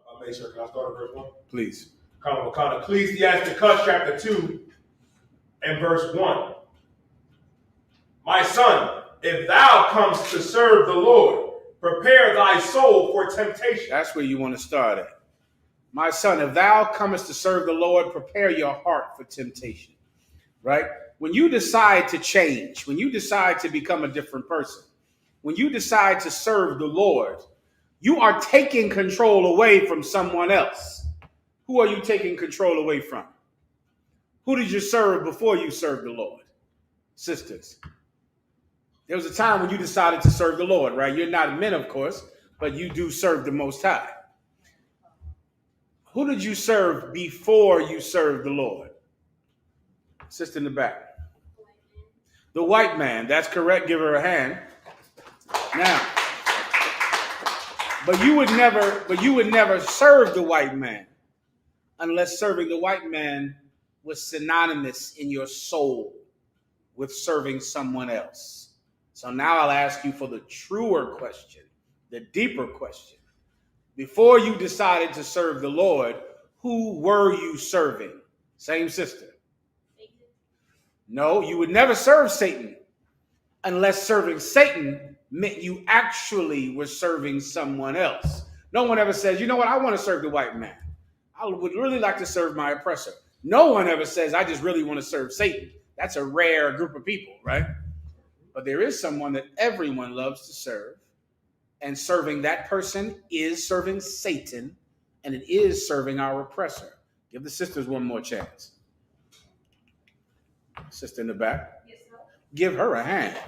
I'll make sure. Can I start at verse 1? Please. Ecclesiasticus chapter 2 and verse 1. My son, if thou comest to serve the Lord, prepare thy soul for temptation. That's where you want to start at. My son, if thou comest to serve the Lord, prepare your heart for temptation. Right? When you decide to change, when you decide to become a different person, when you decide to serve the Lord, you are taking control away from someone else. Who are you taking control away from? Who did you serve before you served the Lord? Sisters. There was a time when you decided to serve the Lord, right? You're not men, of course, but you do serve the Most High. Who did you serve before you served the Lord? Sister in the back. The white man. That's correct. Give her a hand. Now, but you would never serve the white man unless serving the white man was synonymous in your soul with serving someone else. So now I'll ask you for the truer question, the deeper question. Before you decided to serve the Lord, who were you serving? Same sister. Satan. No, you would never serve Satan unless serving Satan meant you actually were serving someone else. No one ever says, you know what, I want to serve the white man. I would really like to serve my oppressor. No one ever says, I just really want to serve Satan. That's a rare group of people, right? But there is someone that everyone loves to serve. And serving that person is serving Satan, and it is serving our oppressor. Give the sisters one more chance. Sister in the back. Yes, sir. Give her a hand.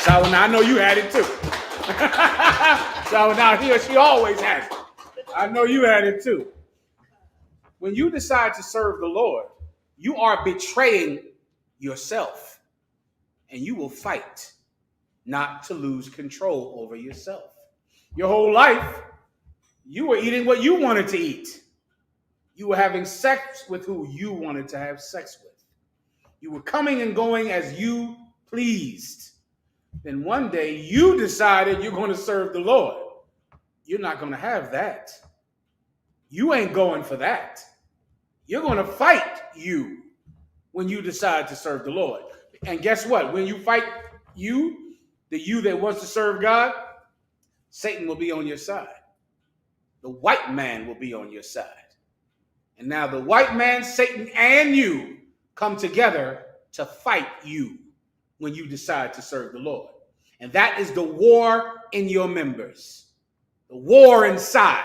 So now I know you had it too. So now she always has it. I know you had it too. When you decide to serve the Lord, you are betraying yourself, and you will fight not to lose control over yourself. Your whole life, you were eating what you wanted to eat. You were having sex with who you wanted to have sex with. You were coming and going as you pleased. Then one day you decided you're going to serve the Lord. You're not going to have that. You ain't going for that. You're going to fight you when you decide to serve the Lord. And guess what? When you fight you, the you that wants to serve God, Satan will be on your side. The white man will be on your side. And now the white man, Satan, and you come together to fight you when you decide to serve the Lord. And that is the war in your members, the war inside.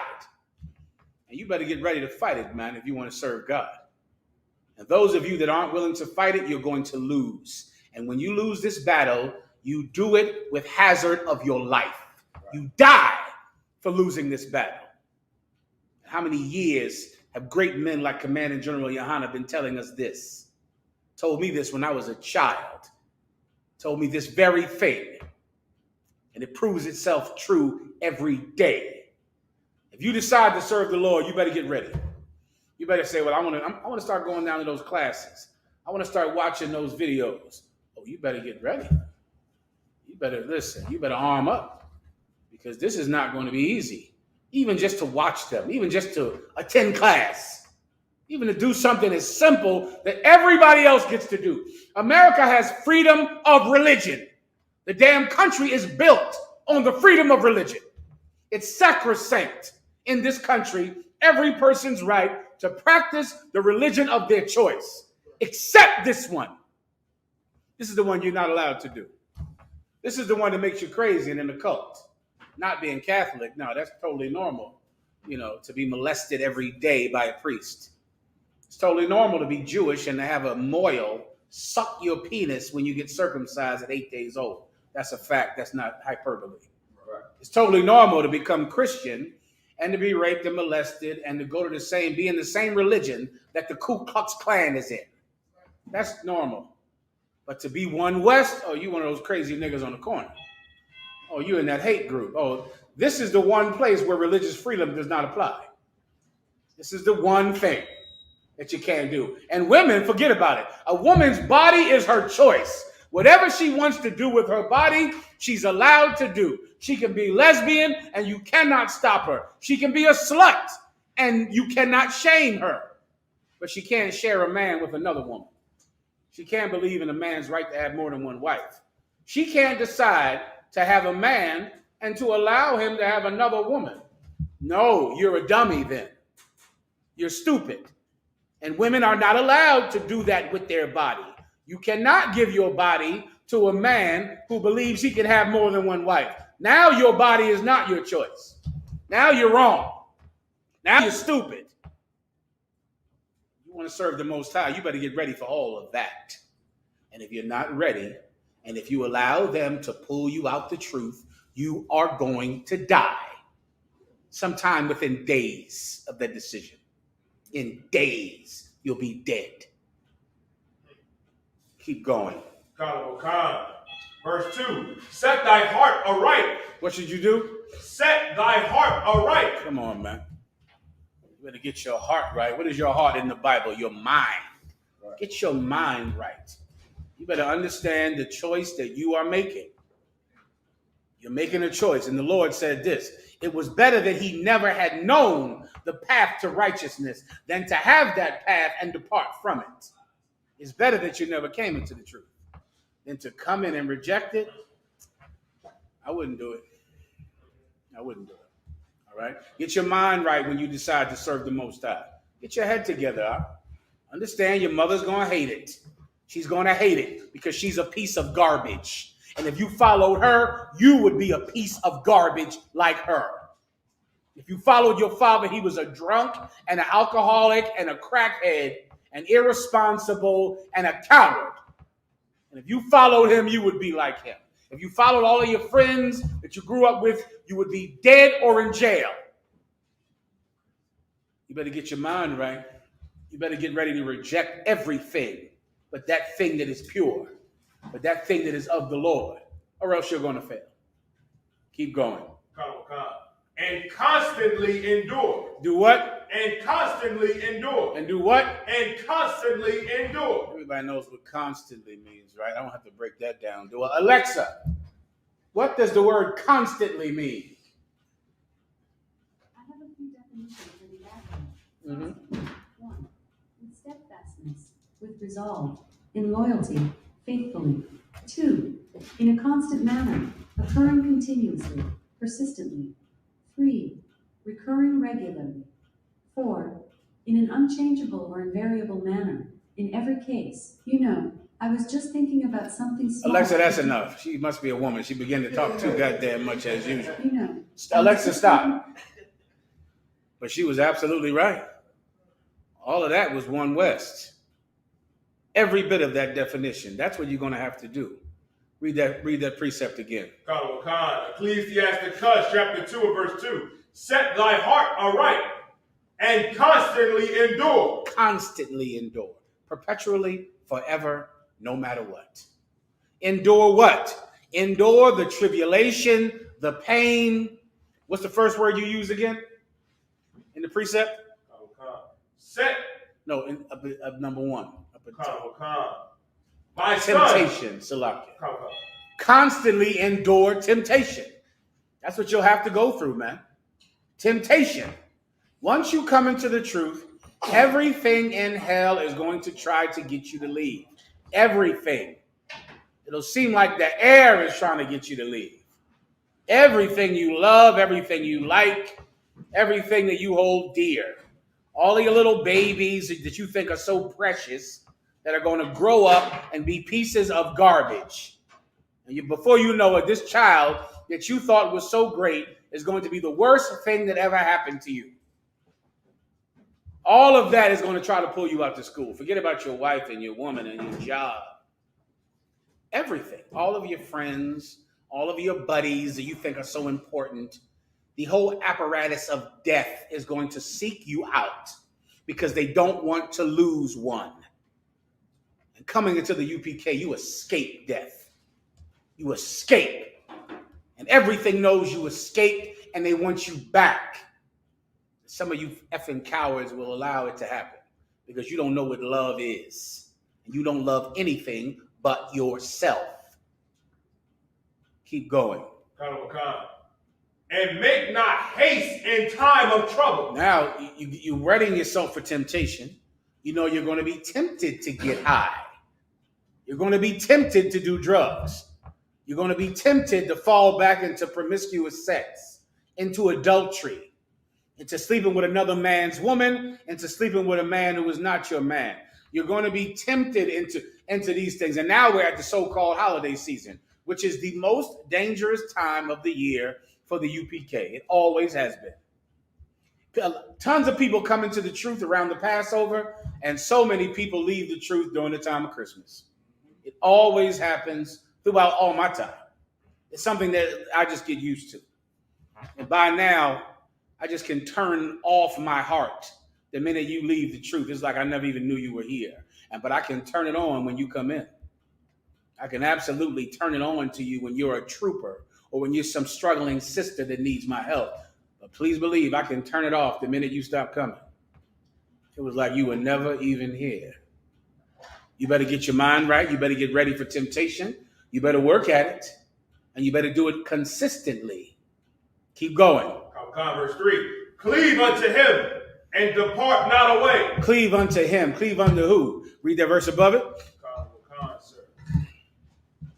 And you better get ready to fight it, man, if you want to serve God. And those of you that aren't willing to fight it, you're going to lose. And when you lose this battle, you do it with hazard of your life. You die for losing this battle. How many years have great men like Commanding General MAHAYAMAN been telling us this? Told me this when I was a child. Told me this very thing. And it proves itself true every day. If you decide to serve the Lord, you better get ready. You better say, well, I want to start going down to those classes. I want to start watching those videos. Oh, you better get ready. You better listen. You better arm up, because this is not going to be easy. Even just to watch them, even just to attend class, even to do something as simple that everybody else gets to do. America has freedom of religion. The damn country is built on the freedom of religion. It's sacrosanct in this country, every person's right to practice the religion of their choice, except this one. This is the one you're not allowed to do. This is the one that makes you crazy and in the cult. Not being Catholic, no, that's totally normal, to be molested every day by a priest. It's totally normal to be Jewish and to have a mohel suck your penis when you get circumcised at 8 days old. That's a fact. That's not hyperbole. Right. It's totally normal to become Christian and to be raped and molested and to be in the same religion that the Ku Klux Klan is in. That's normal. But to be One West, oh, you one of those crazy niggas on the corner. Oh, you in that hate group. Oh, this is the one place where religious freedom does not apply. This is the one thing that you can't do. And women, forget about it. A woman's body is her choice. Whatever she wants to do with her body, she's allowed to do. She can be lesbian and you cannot stop her. She can be a slut and you cannot shame her. But she can't share a man with another woman. She can't believe in a man's right to have more than one wife. She can't decide to have a man and to allow him to have another woman. No, you're a dummy then. You're stupid. And women are not allowed to do that with their body. You cannot give your body to a man who believes he can have more than one wife. Now your body is not your choice. Now you're wrong. Now you're stupid. You want to serve the Most High, you better get ready for all of that. And if you're not ready, and if you allow them to pull you out the truth, you are going to die. Sometime within days of that decision. In days, you'll be dead. Keep going. Verse 2. Set thy heart aright. What should you do? Set thy heart aright. Come on, man. You better get your heart right. What is your heart in the Bible? Your mind. Right. Get your mind right. You better understand the choice that you are making. You're making a choice. And the Lord said this: it was better that he never had known the path to righteousness than to have that path and depart from it. It's better that you never came into the truth than to come in and reject it. I wouldn't do it. I wouldn't do it. All right? Get your mind right when you decide to serve the Most High. Get your head together. Huh? Understand your mother's going to hate it. She's going to hate it because she's a piece of garbage. And if you followed her, you would be a piece of garbage like her. If you followed your father, he was a drunk and an alcoholic and a crackhead and irresponsible and a coward. And if you followed him, you would be like him. If you followed all of your friends that you grew up with, you would be dead or in jail. You better get your mind right. You better get ready to reject everything but that thing that is pure, but that thing that is of the Lord, or else you're going to fail. Keep going. And constantly endure. Do what? And constantly endure. And do what? And constantly endure. Everybody knows what constantly means, right? I don't have to break that down. Do it. Alexa, what does the word constantly mean? I have a few definitions for the adverb. 1. With steadfastness, with resolve, in loyalty, faithfully. 2. In a constant manner, occurring continuously, persistently. 3. Recurring regularly. 4. In an unchangeable or invariable manner, in every case. You know, I was just thinking about something small. Alexa, that's enough. She must be a woman. She began to talk too goddamn much as usual. You know. Alexa, stop. But she was absolutely right. All of that was one West. Every bit of that definition. That's what you're going to have to do. Read that precept again. Ecclesiastes chapter 2 and verse 2. Set thy heart aright and constantly endure. Constantly endure. Perpetually, forever, no matter what. Endure what? Endure the tribulation, the pain. What's the first word you use again in the precept? Set. No, number 1. My temptation, Salakia. Constantly endure temptation. That's what you'll have to go through, man. Temptation. Once you come into the truth, everything in hell is going to try to get you to leave. Everything. It'll seem like the air is trying to get you to leave. Everything you love, everything you like, everything that you hold dear. All of your little babies that you think are so precious that are going to grow up and be pieces of garbage. And before you know it, this child that you thought was so great is going to be the worst thing that ever happened to you. All of that is going to try to pull you out to school. Forget about your wife and your woman and your job. Everything. All of your friends, all of your buddies that you think are so important. The whole apparatus of death is going to seek you out because they don't want to lose one. And coming into the UPK, you escape death. You escape. And everything knows you escaped and they want you back. Some of you effing cowards will allow it to happen because you don't know what love is. And you don't love anything but yourself. Keep going. And make not haste in time of trouble. Now, you're readying yourself for temptation. You know you're going to be tempted to get high. You're going to be tempted to do drugs. You're going to be tempted to fall back into promiscuous sex, into adultery, into sleeping with another man's woman, into sleeping with a man who is not your man. You're going to be tempted into these things. And now we're at the so-called holiday season, which is the most dangerous time of the year for the UPK. It always has been. Tons of people come into the truth around the Passover, and so many people leave the truth during the time of Christmas. It always happens throughout all my time. It's something that I just get used to. And by now, I just can turn off my heart the minute you leave the truth. It's like I never even knew you were here. But I can turn it on when you come in. I can absolutely turn it on to you when you're a trooper or when you're some struggling sister that needs my help. But please believe I can turn it off the minute you stop coming. It was like you were never even here. You better get your mind right. You better get ready for temptation. You better work at it. And you better do it consistently. Keep going. Verse 3. Cleave unto him and depart not away. Cleave unto him. Cleave unto who? Read that verse above it.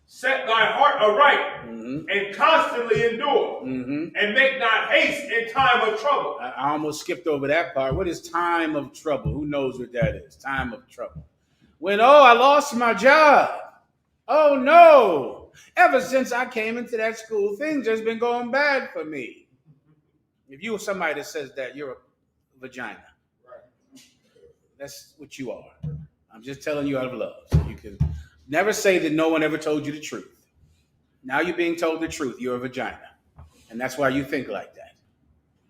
Set thy heart aright and constantly endure and make not haste in time of trouble. I almost skipped over that part. What is time of trouble? Who knows what that is? Time of trouble. When, I lost my job. Oh, no. Ever since I came into that school, things just been going bad for me. If you are somebody that says that, you're a vagina. Right. That's what you are. I'm just telling you out of love. So you can never say that no one ever told you the truth. Now you're being told the truth. You're a vagina. And that's why you think like that.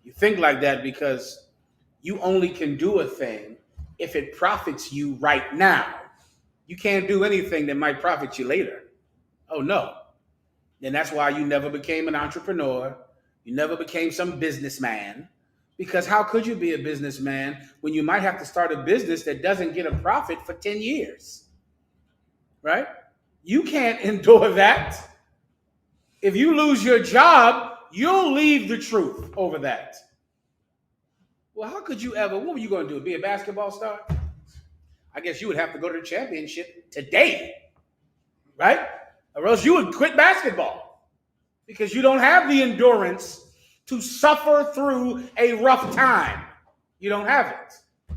You think like that because you only can do a thing if it profits you right now. You can't do anything that might profit you later. Oh, no. And that's why you never became an entrepreneur. You never became some businessman. Because how could you be a businessman when you might have to start a business that doesn't get a profit for 10 years? Right? You can't endure that. If you lose your job, you'll leave the truth over that. Well, how could you ever, what were you going to do? Be a basketball star? I guess you would have to go to the championship today, right? Or else you would quit basketball because you don't have the endurance to suffer through a rough time. You don't have it.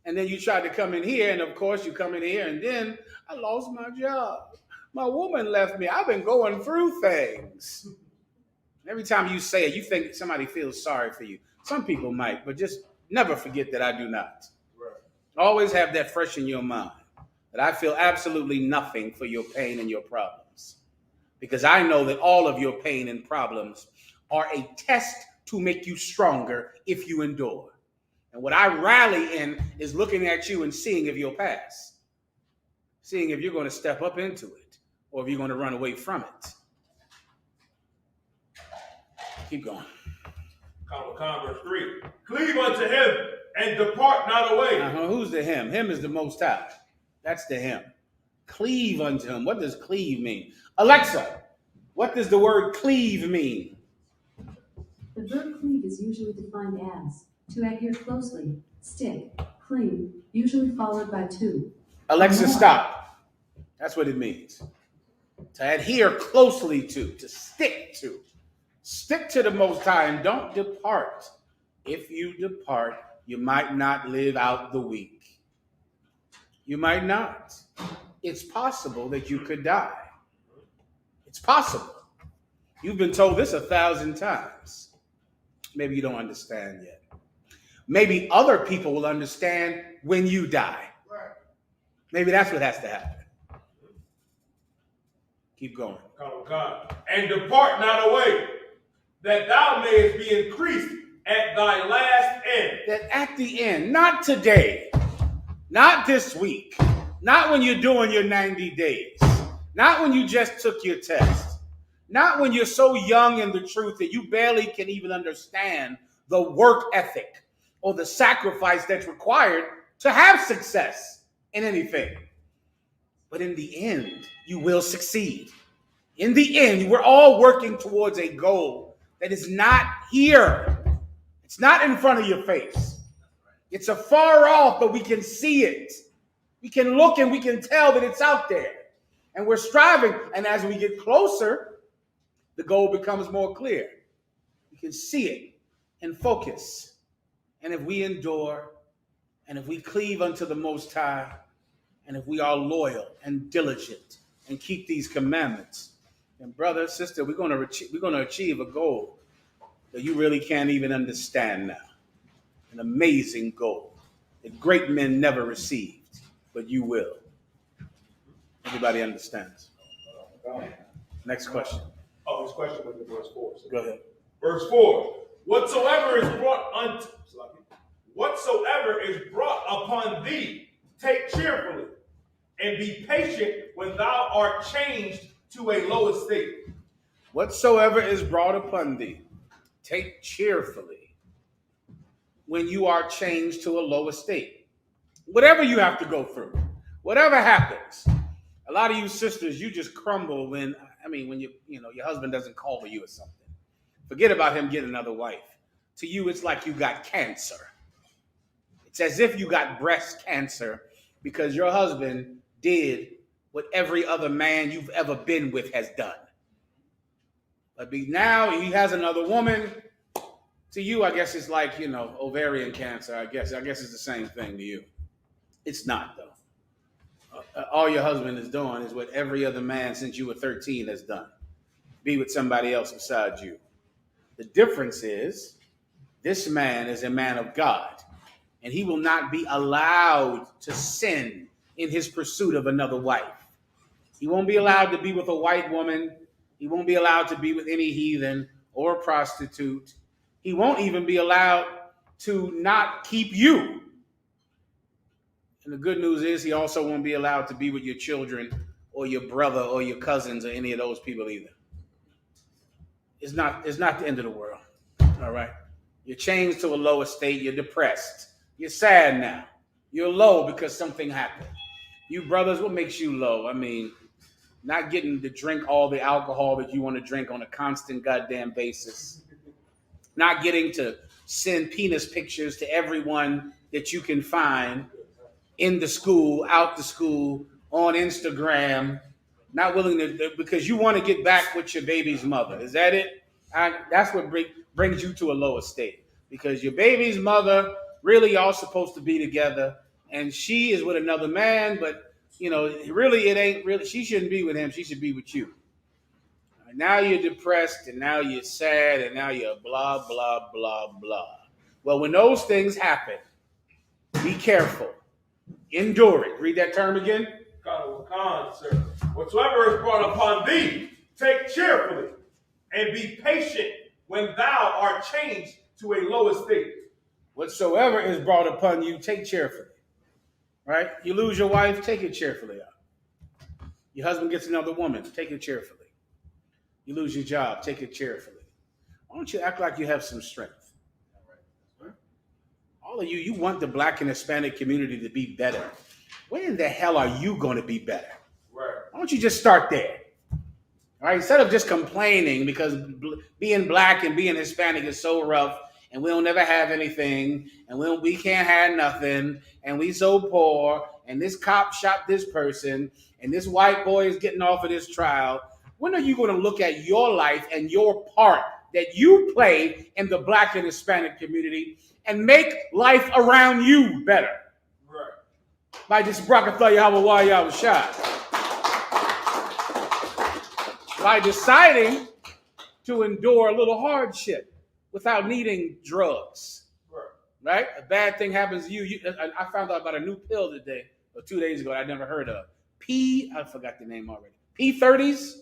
And then you try to come in here, and of course you come in here, and then I lost my job. My woman left me. I've been going through things. Every time you say it, you think somebody feels sorry for you. Some people might, but just never forget that I do not. Right. Always have that fresh in your mind, that I feel absolutely nothing for your pain and your problems. Because I know that all of your pain and problems are a test to make you stronger if you endure. And what I rally in is looking at you and seeing if you'll pass. Seeing if you're going to step up into it or if you're going to run away from it. Keep going. Verse 3. Cleave unto him and depart not away. Who's the him? Him is the Most High. That's the him. Cleave unto him. What does cleave mean? Alexa, what does the word cleave mean? The verb cleave is usually defined as to adhere closely, stick, cling, usually followed by to. Alexa, stop. That's what it means. To adhere closely to stick to. Stick to the Most High and don't depart. If you depart, you might not live out the week. You might not. It's possible that you could die. It's possible. You've been told this 1,000 times. Maybe you don't understand yet. Maybe other people will understand when you die. Maybe that's what has to happen. Keep going. And depart not away, that thou mayest be increased at thy last end. That at the end, not today, not this week, not when you're doing your 90 days, not when you just took your test, not when you're so young in the truth that you barely can even understand the work ethic or the sacrifice that's required to have success in anything. But in the end, you will succeed. In the end, we're all working towards a goal that is not here. It's not in front of your face. It's afar off, but we can see it. We can look and we can tell that it's out there. And we're striving. And as we get closer, the goal becomes more clear. We can see it and focus. And if we endure, and if we cleave unto the Most High, and if we are loyal and diligent and keep these commandments, then brother, sister, we're going to achieve a goal that you really can't even understand now. An amazing goal that great men never received, but you will. Everybody understands. Next question. Oh, this question was in verse 4. So Go ahead. Verse 4. Whatsoever is brought upon thee, take cheerfully, and be patient when thou art changed to a low estate. Whatsoever is brought upon thee, take cheerfully when you are changed to a low estate. Whatever you have to go through, whatever happens. A lot of you sisters, you just crumble when your husband doesn't call you or something. Forget about him getting another wife. To you, it's like you got cancer. It's as if you got breast cancer because your husband did what every other man you've ever been with has done. But now he has another woman. To you, I guess it's like, ovarian cancer. I guess it's the same thing to you. It's not, though. All your husband is doing is what every other man since you were 13 has done. Be with somebody else besides you. The difference is this man is a man of God, and he will not be allowed to sin in his pursuit of another wife. He won't be allowed to be with a white woman. He won't be allowed to be with any heathen or prostitute. He won't even be allowed to not keep you. And the good news is he also won't be allowed to be with your children or your brother or your cousins or any of those people either. It's not the end of the world. All right. You're changed to a low estate. You're depressed. You're sad now. You're low because something happened. You brothers, what makes you low? Not getting to drink all the alcohol that you want to drink on a constant goddamn basis. Not getting to send penis pictures to everyone that you can find in the school, out the school, on Instagram. Not willing to, because you want to get back with your baby's mother. Is that it? That's what brings you to a low estate. Because your baby's mother, really y'all supposed to be together, and she is with another man, but really it ain't really, she shouldn't be with him, she should be with you. Now you're depressed, and now you're sad, and now you're blah, blah, blah, blah. Well, when those things happen, be careful. Endure it. Read that term again. Sir. Whatsoever is brought upon thee, take cheerfully, and be patient when thou art changed to a low estate. Whatsoever is brought upon you, take cheerfully. Right? You lose your wife, take it cheerfully. Your husband gets another woman, take it cheerfully. You lose your job, take it cheerfully. Why don't you act like you have some strength? All of you want the Black and Hispanic community to be better. When in the hell are you going to be better? Right. Why don't you just start there? All right, instead of just complaining because being Black and being Hispanic is so rough, and we'll never have anything, and we can't have nothing, and we so poor, and this cop shot this person, and this white boy is getting off of this trial. When are you going to look at your life and your part that you play in the Black and Hispanic community and make life around you better? Right. By just Brakatha Yahweh Yahweh Shah. By deciding to endure a little hardship without needing drugs. Right? A bad thing happens to you. I found out about a new pill today, or 2 days ago, I never heard of. I forgot the name already. P30s?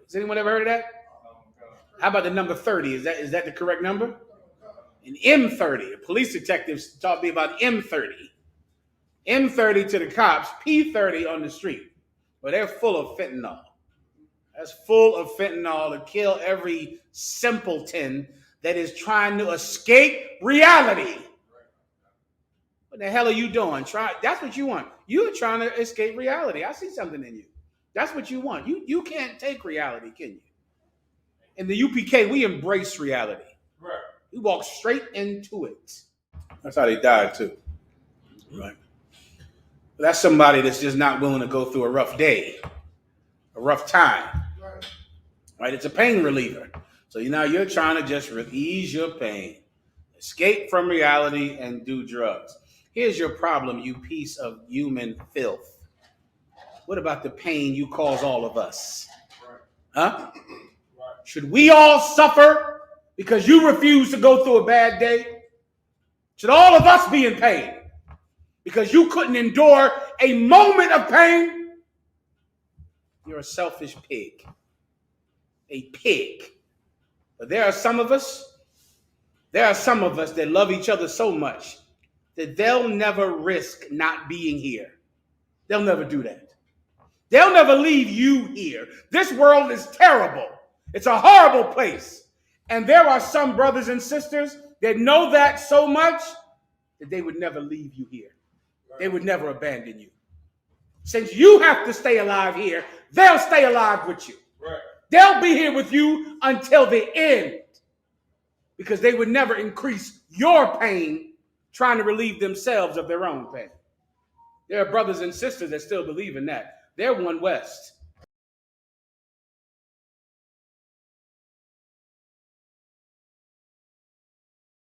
Has anyone ever heard of that? How about the number 30? Is that the correct number? An M30. A police detective taught me about M30. M30 to the cops, P30 on the street. Well, they're full of fentanyl. That's full of fentanyl to kill every simpleton that is trying to escape reality. What the hell are you doing? That's what you want. You're trying to escape reality. I see something in you. That's what you want. You can't take reality, can you? In the UPK, we embrace reality. Right. We walk straight into it. That's how they died too. Right. That's somebody that's just not willing to go through a rough day, a rough time. Right? It's a pain reliever. So now you're trying to just ease your pain, escape from reality, and do drugs. Here's your problem, you piece of human filth. What about the pain you cause all of us? Huh? Should we all suffer because you refuse to go through a bad day? Should all of us be in pain because you couldn't endure a moment of pain? You're a selfish pig. A pig. But there are some of us that love each other so much that they'll never risk not being here. They'll never do that. They'll never leave you here. This world is terrible. It's a horrible place. And there are some brothers and sisters that know that so much that they would never leave you here. They would never abandon you. Since you have to stay alive here, they'll stay alive with you. Right. They'll be here with you until the end because they would never increase your pain trying to relieve themselves of their own pain. There are brothers and sisters that still believe in that. They're one West.